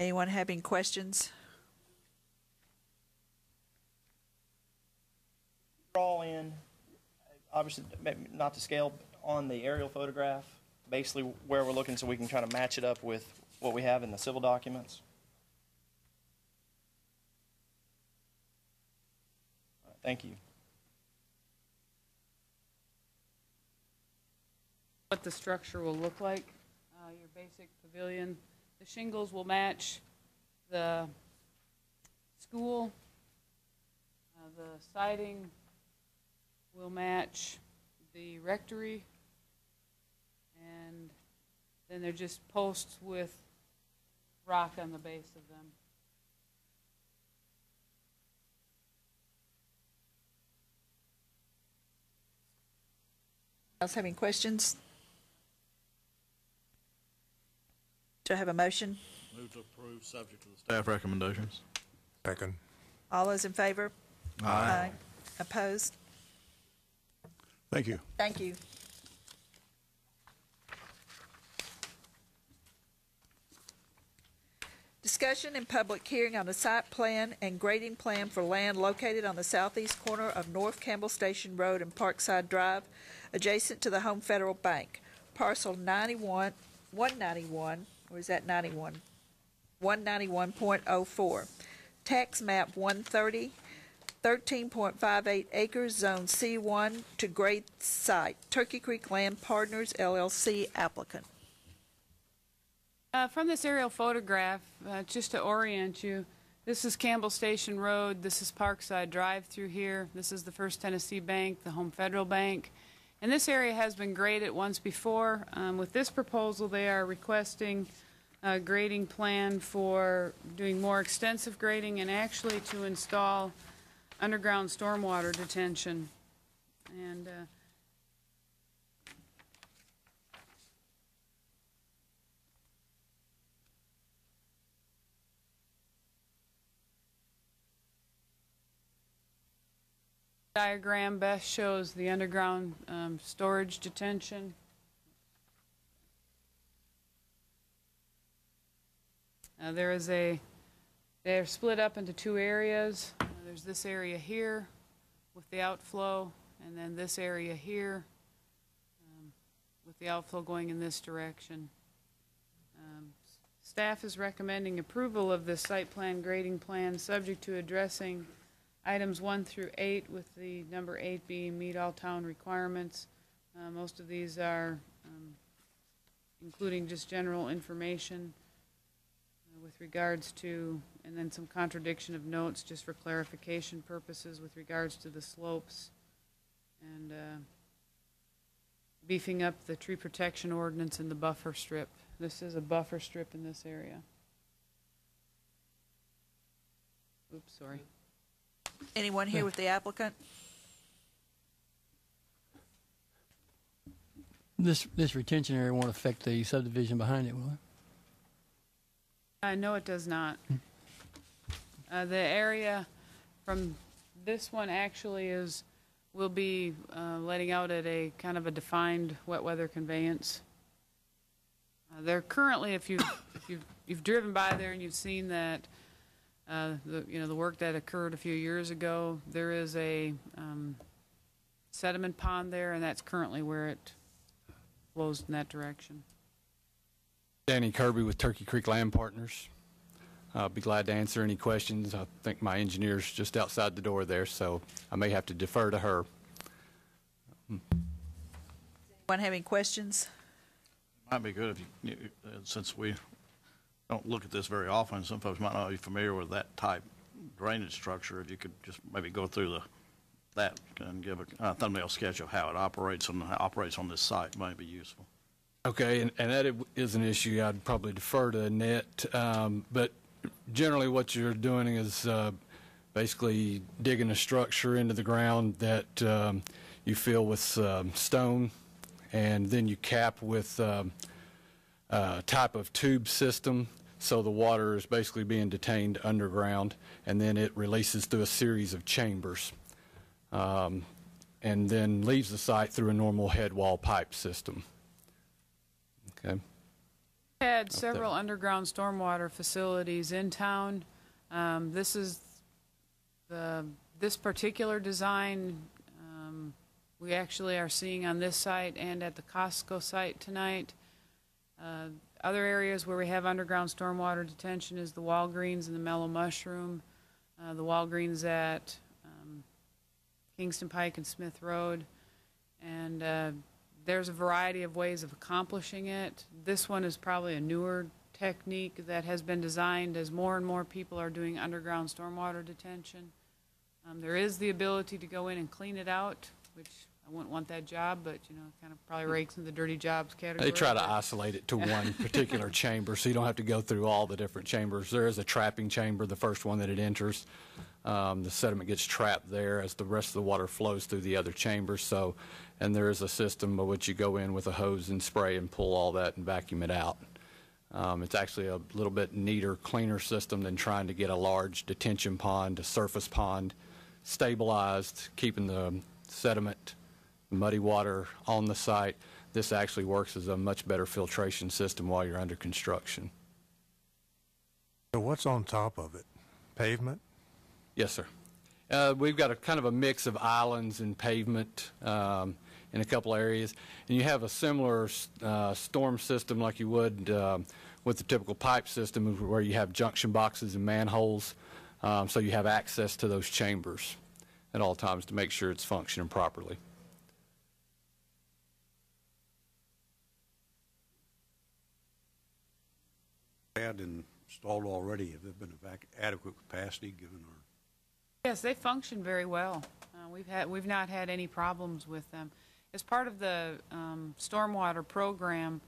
Anyone having questions? Draw in, obviously, maybe not to scale, but on the aerial photograph, basically where we're looking so we can try to match it up with what we have in the civil documents. All right, thank you. What the structure will look like. Your basic pavilion. The shingles will match the school. The siding will match the rectory. And then they're just posts with rock on the base of them. Else having questions? Do I have a motion? Move to approve, subject to the staff recommendations. Second. All those in favor? Aye. Opposed? Thank you. Thank you. Discussion and public hearing on the site plan and grading plan for land located on the southeast corner of North Campbell Station Road and Parkside Drive, adjacent to the Home Federal Bank. Parcel 191, or is that 91? 191.04. Tax map 130, 13.58 acres, zone C1 to grade site. Turkey Creek Land Partners, LLC applicant. From this aerial photograph, just to orient you, this is Campbell Station Road, this is Parkside Drive through here, this is the First Tennessee Bank, the Home Federal Bank, and this area has been graded once before. With this proposal, they are requesting a grading plan for doing more extensive grading and actually to install underground stormwater detention. And diagram best shows the underground storage detention. They're split up into two areas. There's this area here with the outflow, and then this area here with the outflow going in this direction. Staff is recommending approval of the site plan grading plan subject to addressing items 1 through 8, with the number 8 being meet all town requirements. Most of these are including just general information with regards to, and then some contradiction of notes just for clarification purposes with regards to the slopes, and beefing up the tree protection ordinance and the buffer strip. This is a buffer strip in this area. Oops, sorry. Anyone here with the applicant? This retention area won't affect the subdivision behind it, will it? No, it does not. The area from this one actually will be letting out at a kind of a defined wet weather conveyance. They're currently, if you've driven by there and you've seen that the work that occurred a few years ago, there is a sediment pond there, and that's currently where it flows in that direction. Danny Kirby with Turkey Creek Land Partners. I'll be glad to answer any questions. I think my engineer's just outside the door there, so I may have to defer to her. Anyone having questions? It might be good if you, since we don't look at this very often, some folks might not be familiar with that type drainage structure. If you could just maybe go through that and give a thumbnail sketch of how it operates and how it operates on this site might be useful. Okay, and that is an issue I'd probably defer to Annette, but generally what you're doing is basically digging a structure into the ground that you fill with stone, and then you cap with a type of tube system, so the water is basically being detained underground, and then it releases through a series of chambers, and then leaves the site through a normal head wall pipe system. Okay. Had several underground stormwater facilities in town. This is this particular design we actually are seeing on this site and at the Costco site tonight. Other areas where we have underground stormwater detention is the Walgreens and the Mellow Mushroom. The Walgreens at Kingston Pike and Smith Road. And there's a variety of ways of accomplishing it. This one is probably a newer technique that has been designed as more and more people are doing underground stormwater detention. There is the ability to go in and clean it out, which I wouldn't want that job, but you know, kind of probably rakes in the dirty jobs category. They try to isolate it to one particular chamber, so you don't have to go through all the different chambers. There is a trapping chamber, the first one that it enters. The sediment gets trapped there as the rest of the water flows through the other chambers. So, and there is a system by which you go in with a hose and spray and pull all that and vacuum it out. It's actually a little bit neater, cleaner system than trying to get a large detention pond, a surface pond, stabilized, keeping the sediment, muddy water on the site. This actually works as a much better filtration system while you're under construction. So what's on top of it? Pavement? Yes, sir. We've got a kind of a mix of islands and pavement in a couple areas. And you have a similar storm system like you would with the typical pipe system where you have junction boxes and manholes. So you have access to those chambers at all times to make sure it's functioning properly. Had installed already, have there been adequate capacity given our? Yes, they function very well. We've not had any problems with them. As part of the stormwater program,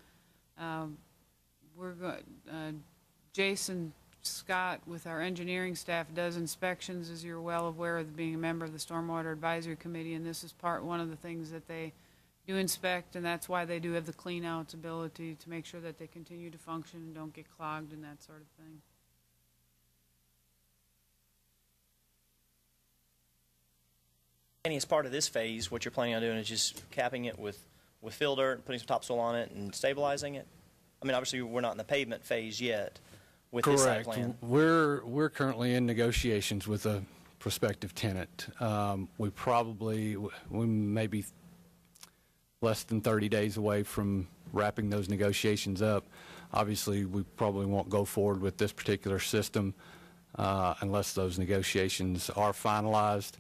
Jason Scott with our engineering staff does inspections, as you're well aware of being a member of the Stormwater Advisory Committee, and this is one of the things that they do inspect, and that's why they do have the clean outs ability to make sure that they continue to function and don't get clogged and that sort of thing. And as part of this phase, what you're planning on doing is just capping it with fill dirt, putting some topsoil on it, and stabilizing it? I mean, obviously, we're not in the pavement phase yet with this site plan. We're currently in negotiations with a prospective tenant. We may be less than 30 days away from wrapping those negotiations up. Obviously, we probably won't go forward with this particular system unless those negotiations are finalized.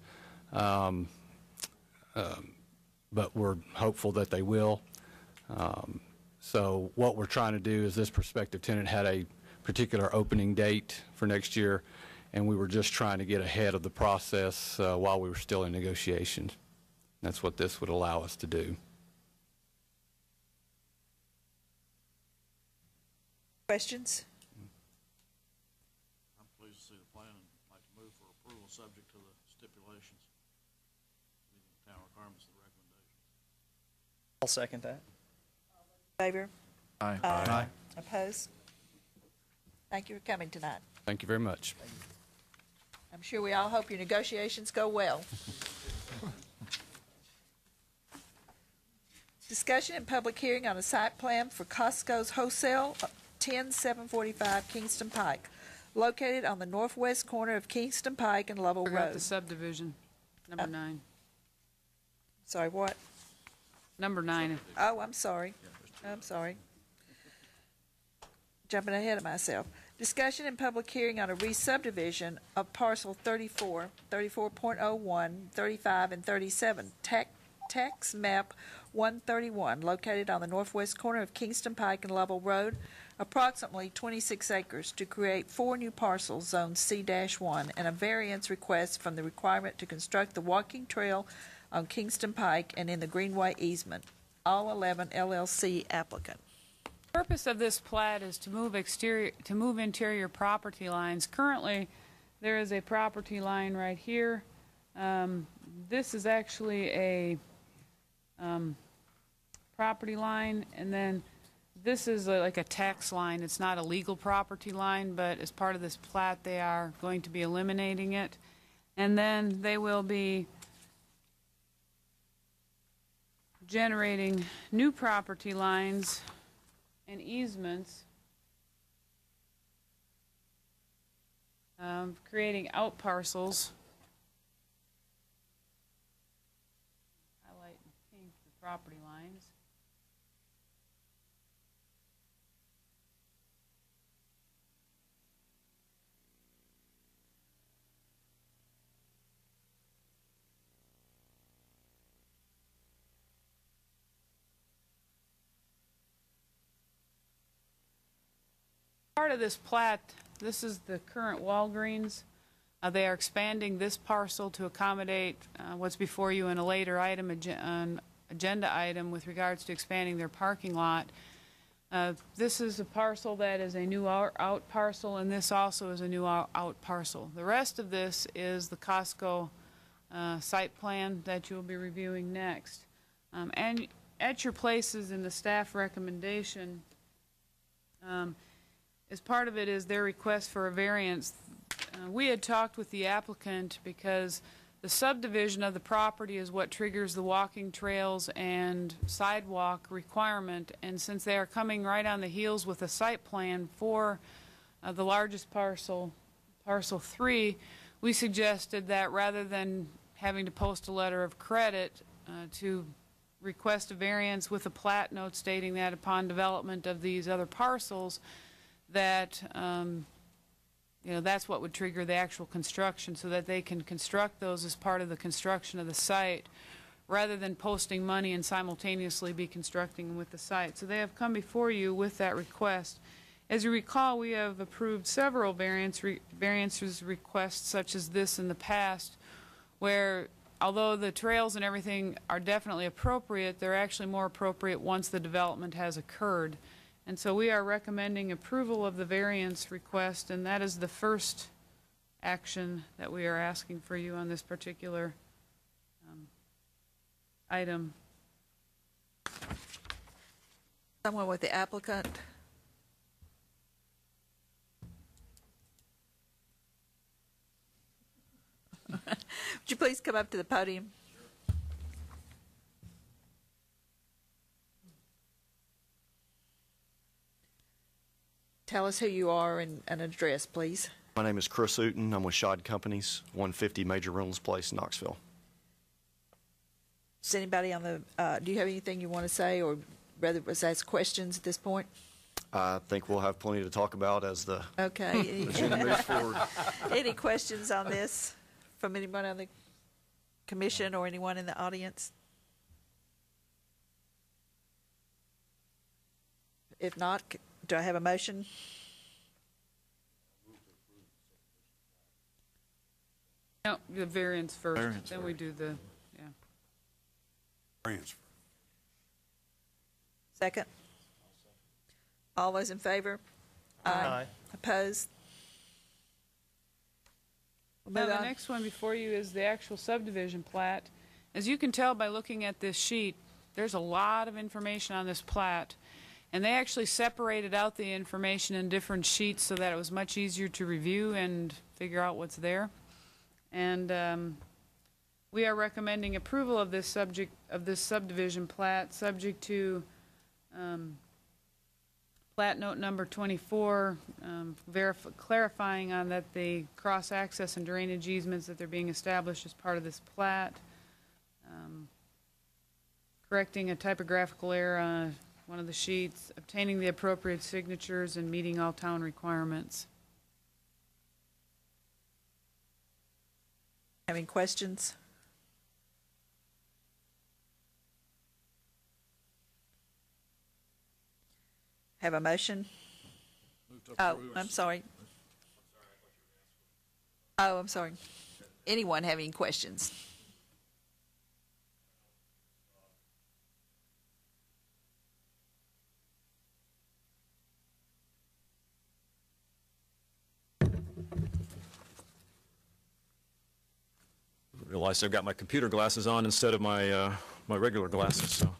But we're hopeful that they will. So what we're trying to do is this prospective tenant had a particular opening date for next year, and we were just trying to get ahead of the process while we were still in negotiations. That's what this would allow us to do. Questions? I'm pleased to see the plan and like to move for approval subject to the stipulations. The town requirements, the recommendations. I'll second that. Favor? Aye. Aye. Opposed? Thank you for coming tonight. Thank you very much. I'm sure we all hope your negotiations go well. Discussion and public hearing on a site plan for Costco's Wholesale, 10745 Kingston Pike, located on the northwest corner of Kingston Pike and Lovell Forgot Road. the subdivision, number 9. Sorry, what? Number 9. Oh, I'm sorry. I'm sorry. Jumping ahead of myself. Discussion and public hearing on a re-subdivision of parcel 34, 34.01, 35, and 37, tax map 131, located on the northwest corner of Kingston Pike and Lovell Road, approximately 26 acres, to create 4 new parcels zoned C-1 and a variance request from the requirement to construct the walking trail on Kingston Pike and in the Greenway easement. All 11 LLC applicant. The purpose of this plat is to move interior property lines. Currently, there is a property line right here. This is actually a property line, and then this is like a tax line. It's not a legal property line, but as part of this plat, they are going to be eliminating it. And then they will be generating new property lines and easements creating out parcels. Highlight in pink the property lines. Part of this plat, this is the current Walgreens. They are expanding this parcel to accommodate what's before you in a later item, agenda item with regards to expanding their parking lot. This is a parcel that is a new out parcel, and this also is a new out parcel. The rest of this is the Costco site plan that you'll be reviewing next. And at your places in the staff recommendation, as part of it is their request for a variance. We had talked with the applicant because the subdivision of the property is what triggers the walking trails and sidewalk requirement, and since they are coming right on the heels with a site plan for the largest parcel, parcel 3, we suggested that rather than having to post a letter of credit to request a variance with a plat note stating that upon development of these other parcels, that that's what would trigger the actual construction, so that they can construct those as part of the construction of the site rather than posting money and simultaneously be constructing with the site. So they have come before you with that request. As you recall, we have approved several variances requests such as this in the past, where although the trails and everything are definitely appropriate, they're actually more appropriate once the development has occurred. And so we are recommending approval of the variance request, and that is the first action that we are asking for you on this particular item. Someone with the applicant. Would you please come up to the podium? Tell us who you are and an address, please. My name is Chris Ooten. I'm with Shod Companies, 150 Major Reynolds Place, Knoxville. Does anybody on the, do you have anything you want to say, or rather was ask questions at this point? I think we'll have plenty to talk about as the Okay. agenda moves forward. Any questions on this from anyone on the commission or anyone in the audience? If not, do I have a motion? No, the variance first, Variance then we do the, yeah. Transfer. Second? All those in favor? Aye. Opposed? We'll Now, move the on. next one before you is the actual subdivision plat. As you can tell by looking at this sheet, there's a lot of information on this plat, and they actually separated out the information in different sheets so that it was much easier to review and figure out what's there. And we are recommending approval of this subdivision plat, subject to plat note number 24, clarifying on that the cross-access and drainage easements that they're being established as part of this plat, correcting a typographical error on one of the sheets, obtaining the appropriate signatures, and meeting all town requirements. Having questions? Have a motion? Oh, I'm sorry. Oh, I'm sorry. Anyone have any questions? Realized I've got my computer glasses on instead of my my regular glasses, so